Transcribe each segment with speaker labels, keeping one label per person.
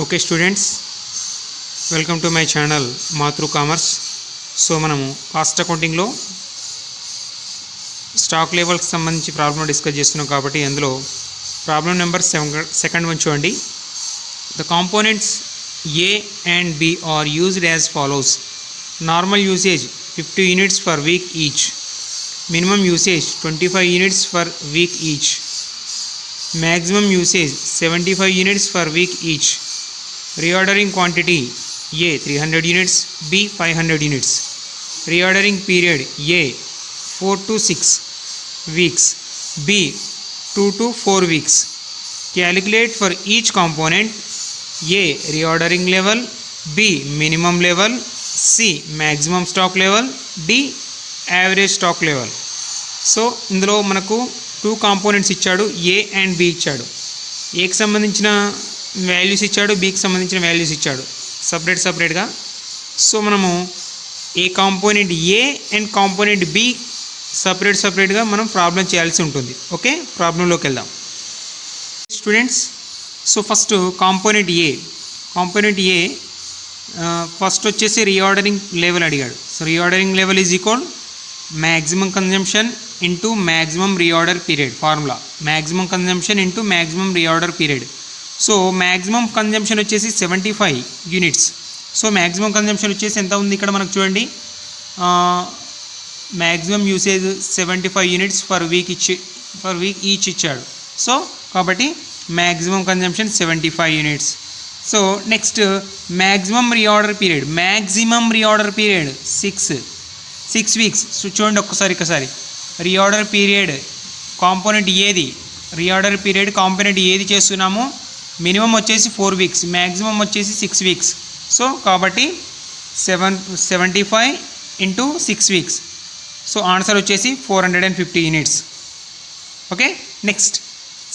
Speaker 1: Okay students, welcome to my channel Matru commerce. So మనము cost అకౌంటింగ్లో stock లెవెల్కి సంబంధించి ప్రాబ్లం డిస్కస్ చేస్తున్నాం కాబట్టి అందులో ప్రాబ్లం నెంబర్ సెకండ్ వన్ చూడండి. The components a and b are used as follows. Normal usage 50 units per week each. Minimum usage 25 units per week each. Maximum usage 75 units per week each. Reordering quantity A 300 units, B 500 units. Reordering period A 4 to 6 weeks, B 2 to 4 weeks. Calculate for each component A reordering level, B minimum level, C maximum stock level, D average stock level. So ఇందులో మనకు 2 components ఇచ్చాడు, ఏ and B ఇచ్చాడు. ఏకి సంబంధించిన values ఇచ్చాడు, బికి సంబంధించిన values ఇచ్చాడు సపరేట్గా. సో మనము a component a and component b సపరేట్గా మనం ప్రాబ్లం చేయాల్సి ఉంటుంది. ఓకే, ప్రాబ్లంలోకి వెళ్దాం students. So first component a first వచ్చేసి రీఆర్డరింగ్ లెవెల్ అడిగాడు. So reordering level is equal maximum consumption into maximum reorder period. Formula maximum consumption into maximum reorder period. So maximum consumption వచ్చేసి 75 units. So maximum consumption వచ్చేసి ఎంత ఉంది ఇక్కడ మనకు చూడండి. Maximum usage 75 units for week each ఇచ్చాడు. So కాబట్టి maximum consumption 75 units. So next maximum reorder period 6 weeks. So చూడండి ఒకసారి రీఆర్డర్ పీరియడ్ కాంపోనెంట్ ఏది చేస్తున్నాము. మినిమం వచ్చేసి 4 weeks, మ్యాక్సిమం వచ్చేసి 6 weeks. సో కాబట్టి 75 into 6 weeks. సో ఆన్సర్ వచ్చేసి 450 units. Okay, next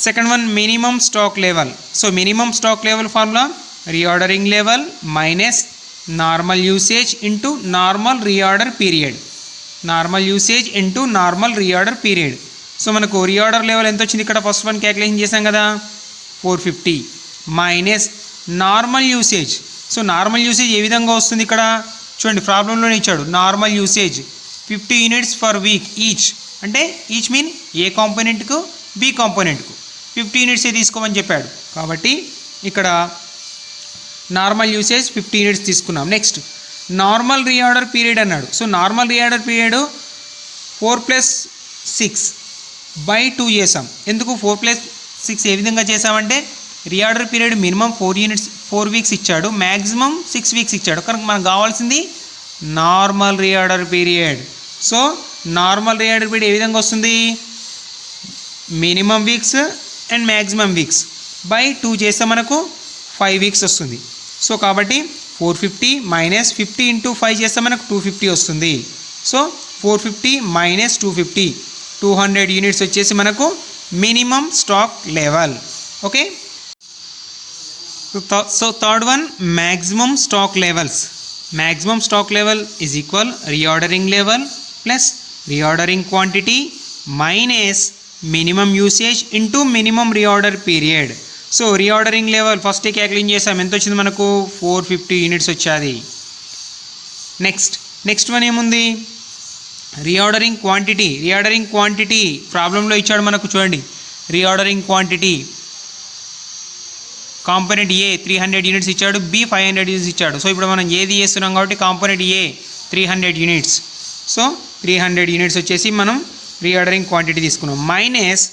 Speaker 1: second one minimum stock level. So minimum stock level formula reordering level minus normal usage into normal reorder period. So మనకు reorder level ఎంత వచ్చింది ఇక్కడ first one calculation చేసాం కదా, 450 minus normal usage. So normal usage ఏ విధంగా వస్తుంది ఇక్కడ చూడండి, ప్రాబ్లంలోనే ఇచ్చాడు. Normal usage 50 units for week each, అంటే ఈచ్ మీన్ ఏ కాంపోనెంట్కు బి కాంపోనెంట్కు 50 units తీసుకోమని చెప్పాడు. కాబట్టి ఇక్కడ నార్మల్ యూసేజ్ 50 units తీసుకున్నాం. నెక్స్ట్ నార్మల్ రీఆర్డర్ పీరియడ్ అన్నాడు. సో నార్మల్ రీఆర్డర్ పీరియడ్ 4 + 6/2 చేసాం. ఎందుకు 4 + 6 ఏ విధంగా చేసామంటే రీఆర్డర్ పీరియడ్ మినిమం 4 weeks ఇచ్చాడు, మ్యాక్సిమం 6 weeks ఇచ్చాడు. కనుక మనకు కావాల్సింది normal reorder period. So normal reorder period ఏ విధంగా వస్తుంది, minimum weeks and maximum weeks /2 చేస్తే మనకు 5 weeks వస్తుంది. సో కాబట్టి 450 మైనస్ 50 into 5 చేస్తే మనకు 250 వస్తుంది. సో 450 మైనస్ 250 200 units వచ్చేసి మనకు minimum stock level. Okay, so third one maximum stock level is equal reordering level plus reordering quantity minus minimum usage into minimum reorder period. So reordering level first calculate చేసాం, ఎంత వచ్చింది మనకు 450 units వచ్చాది. Next one ఏముంది, reordering quantity ప్రాబ్లంలో ఇచ్చాడు మనకు చూడండి. Reordering quantity component ఏ 300 units ఇచ్చాడు, బి 500 units ఇచ్చాడు. సో ఇప్పుడు మనం ఏది చేస్తున్నాం కాబట్టి కాంపోనెంట్ ఏ 300 units. సో 300 units వచ్చేసి మనం రీఆర్డరింగ్ క్వాంటిటీ తీసుకున్నాం minus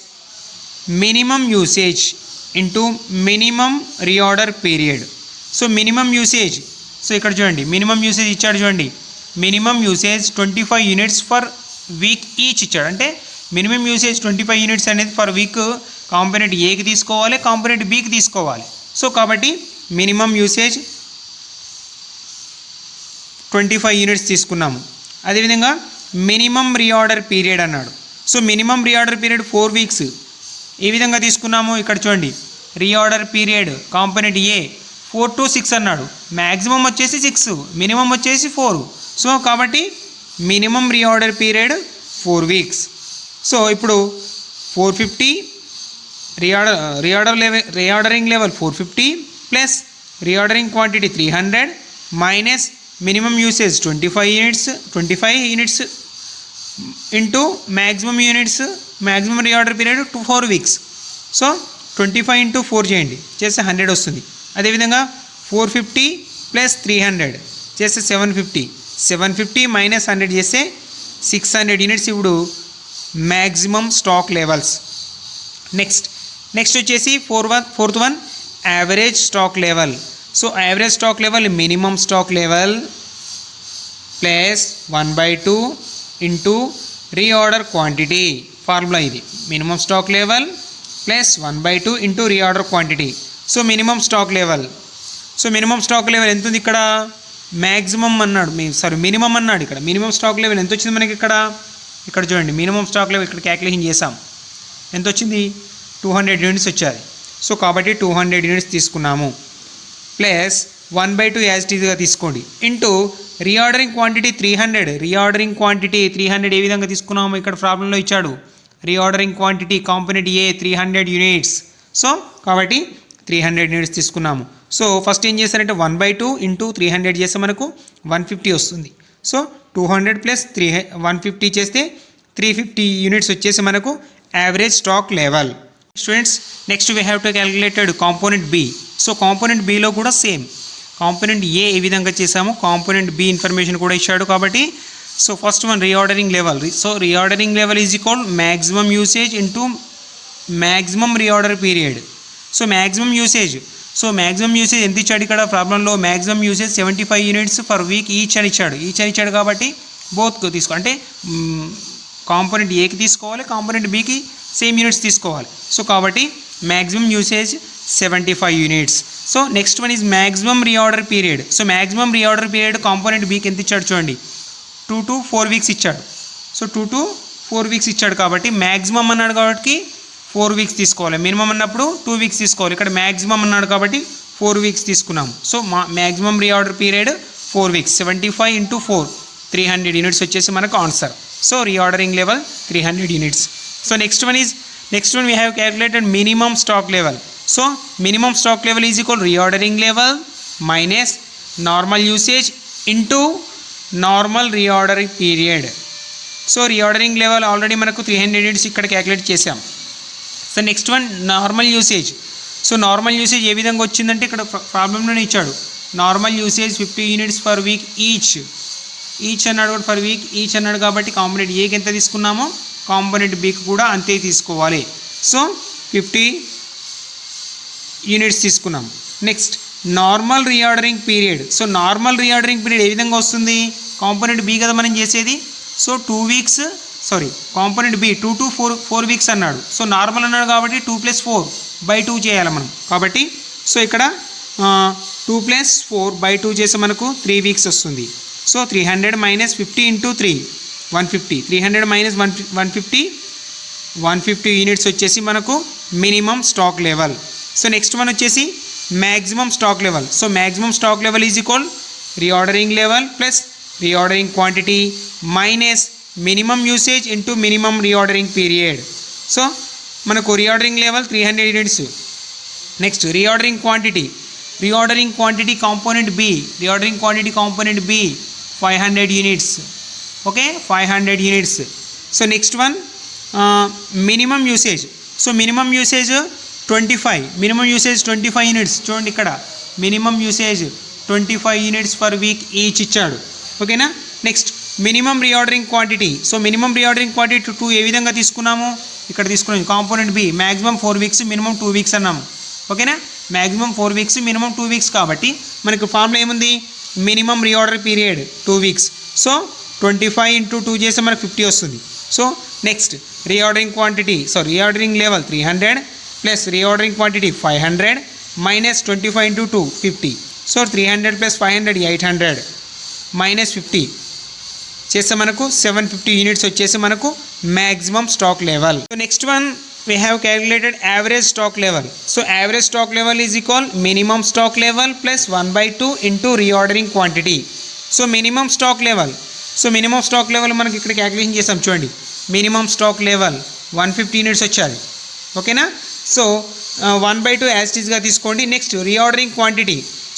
Speaker 1: minimum usage into minimum reorder period. So minimum usage, so ఇక్కడ చూడండి మినిమం యూసేజ్ ఇచ్చాడు చూడండి. Minimum usage 25 units for week each ఇచ్చాడు. అంటే మినిమం యూసేజ్ 25 units అనేది ఫర్ వీక్ కాంపోనెంట్ ఏకి తీసుకోవాలి, కాంపోనెంట్ బికి తీసుకోవాలి. సో కాబట్టి మినిమం యూసేజ్ 25 units తీసుకున్నాము. అదేవిధంగా మినిమం రీఆర్డర్ పీరియడ్ అన్నాడు. So minimum reorder period 4 weeks ఏ విధంగా తీసుకున్నాము ఇక్కడ చూడండి. Reorder period component A 4 to 6 అన్నాడు, మ్యాక్సిమం వచ్చేసి 6, మినిమం వచ్చేసి 4. సో కాబట్టి minimum reorder period 4 weeks. So ఇప్పుడు 450 reordering level 450 plus reordering quantity 300 minus minimum usage 25 units into maximum units, maximum reorder period 4 weeks. So 25 into 4 చేయండి, చేస్తే 100 వస్తుంది. అదేవిధంగా 450 plus 300 చేస్తే 750 మైనస్ 100 చేస్తే 600 యూనిట్స్. ఇప్పుడు మ్యాక్సిమం స్టాక్ లెవెల్స్. నెక్స్ట్ వచ్చేసి fourth one average stock level. So average stock level minimum stock level plus 1/2 into reorder quantity. Formula ఇది, minimum stock level plus 1/2 into reorder quantity. So minimum stock level ఎంత ఉంది ఇక్కడ? Maximum అన్నాడు, minimum అన్నాడు. ఇక్కడ minimum stock level ఎంత వచ్చింది మనకి? ఇక్కడ చూడండి, మినిమం స్టాక్ లెవెల్ ఇక్కడ క్యాలిక్యులేషన్ చేసాం. ఎంత వచ్చింది? 200 యూనిట్స్ వచ్చాయి. సో కాబట్టి 200 యూనిట్స్ తీసుకున్నాము. ప్లస్ 1/2 యాజ్ ఇట్ ఈజ్గా తీసుకోండి into reordering quantity 300. Reordering quantity 300 ఏ విధంగా తీసుకున్నాము? ఇక్కడ ప్రాబ్లంలో ఇచ్చాడు. రీఆర్డరింగ్ క్వాంటిటీ కాంపోనెంట్ ఏ 300 యూనిట్స్. సో కాబట్టి 300 యూనిట్స్ తీసుకున్నాము. సో ఫస్ట్ ఏం చేశారంటే 1/2 ఇంటూ 300 చేస్తే మనకు 150 వస్తుంది. సో 200 ప్లస్ 150 చేస్తే 350 యూనిట్స్ వచ్చేసి మనకు average stock level. Students, next we have to calculated component B. So component బిలో కూడా సేమ్. కాంపోనెంట్ ఏ విధంగా చేసాము, కాంపోనెంట్ బి ఇన్ఫర్మేషన్ కూడా ఇచ్చాడు. కాబట్టి so first one reordering level. So reordering level is equal maximum usage into maximum reorder period. So maximum usage ఎంత ఇచ్చాడు ఇక్కడ ప్రాబ్లంలో? Maximum usage 75 units per week each అని ఇచ్చాడు. కాబట్టి బోత్ తీసుకో, అంటే కాంపోనెంట్ ఏకి తీసుకోవాలి, కాంపోనెంట్ బికి సేమ్ యూనిట్స్ తీసుకోవాలి. సో కాబట్టి maximum usage 75 units. So next one is maximum reorder period. So maximum reorder period component బికి ఎంత ఇచ్చాడు చూడండి, 2 to 4 వీక్స్ ఇచ్చాడు. సో 2 to 4 వీక్స్ ఇచ్చాడు. కాబట్టి మ్యాక్సిమం అన్నాడు కాబట్టి 4 వీక్స్ తీసుకోవాలి. మినిమం అన్నప్పుడు 2 వీక్స్ తీసుకోవాలి. ఇక్కడ మ్యాక్సిమం అన్నాడు కాబట్టి 4 వీక్స్ తీసుకున్నాము. So maximum reorder period 4 weeks. 75 into 4 300 units వచ్చేసి మనకు answer. So reordering level 300 units. So next one we have calculated minimum stock level. So minimum stock level is equal reordering level minus normal usage into normal reordering period. So reordering level already మనకు 300 units ఇక్కడ calculate చేసాం. So next one normal usage. So normal usage ఏ విధంగా వచ్చిందంటే ఇక్కడ ప్రాబ్లంలోనే ఇచ్చాడు. Normal usage 50 units per week each అన్నాడు కూడా పర్ వీక్ ఈచ్ అన్నాడు. కాబట్టి కాంపోనెంట్ ఏకి ఎంత తీసుకున్నామో కాంపోనెంట్ బికి కూడా అంతే తీసుకోవాలి. సో 50 యూనిట్స్ తీసుకున్నాం. Next normal reordering period. So normal reordering period ఏ విధంగా వస్తుంది? కాంపోనెంట్ బి కదా మనం చేసేది. So component b 2 to 4 weeks అన్నాడు. సో నార్మల్ అన్నాడు కాబట్టి 2 + 4/2 చేయాలి మనం. కాబట్టి సో ఇక్కడ 2 + 4/2 చేస్తే మనకు 3 వీక్స్ వస్తుంది. So 300 minus 50 into 3 150. 300 minus 150 units వచ్చేసి మనకు minimum stock level. So next one వచ్చేసి maximum stock level. So maximum stock level is equal reordering level plus reordering quantity minus minimum usage into minimum reordering period. So మనకు reordering level 300 units. Next reordering quantity component b 500 units. Okay, 500 units. So next one minimum usage. So minimum usage 25 units. చూడండి ఇక్కడ minimum usage 25 units per week each ఇచ్చాడు. ఓకేనా. Next minimum reordering quantity. So minimum reordering quantity 2 ఏ విధంగా తీసుకున్నాము? ఇక్కడ తీసుకున్నాము. Component B maximum 4 weeks minimum 2 weeks అన్నాము. ఓకేనా, మ్యాక్సిమం 4 వీక్స్ మినిమం 2 వీక్స్. కాబట్టి మనకు ఫార్ములా ఏముంది? Minimum reorder period 2 weeks. So 25 into 2 చేస్తే మనకు 50 వస్తుంది. So next reordering level 300 plus reordering quantity 500 minus 25 into 2 50. So 300 plus 500 800 minus 50 చేస్తే మనకు 750 యూనిట్స్ వచ్చేసి మనకు maximum stock level. So next one we have calculated average stock level. So average stock level is equal minimum stock level plus 1/2 into reordering quantity. So minimum stock level మనకి ఇక్కడ calculation చేసాం. చూడండి, minimum stock level 150 units వచ్చాయి. ఓకేనా. So 1/2 as it ఈస్గా తీసుకోండి. Next reordering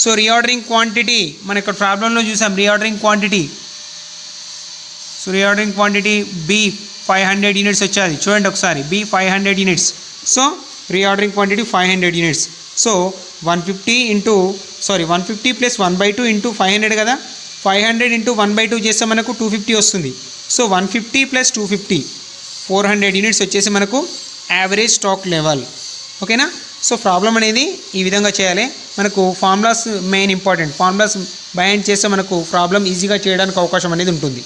Speaker 1: so reordering quantity మన ఇక్కడ ప్రాబ్లంలో చూసాం reordering quantity. So reordering quantity B 500 units వచ్చేది చూడండి ఒకసారి, B 500 units. So reordering quantity 500 units. So 150 plus 1/2 into 500 కదా, 500 ఇంటూ 1/2 చేస్తే మనకు 250 వస్తుంది. సో 150 ప్లస్ 250 400 యూనిట్స్ వచ్చేసి మనకు యావరేజ్ స్టాక్ లెవెల్. ఓకేనా. సో ప్రాబ్లం అనేది ఈ విధంగా చేయాలి. మనకు formulas main important, formulas by hand చేస్తే మనకు ప్రాబ్లం ఈజీగా చేయడానికి అవకాశం అనేది ఉంటుంది.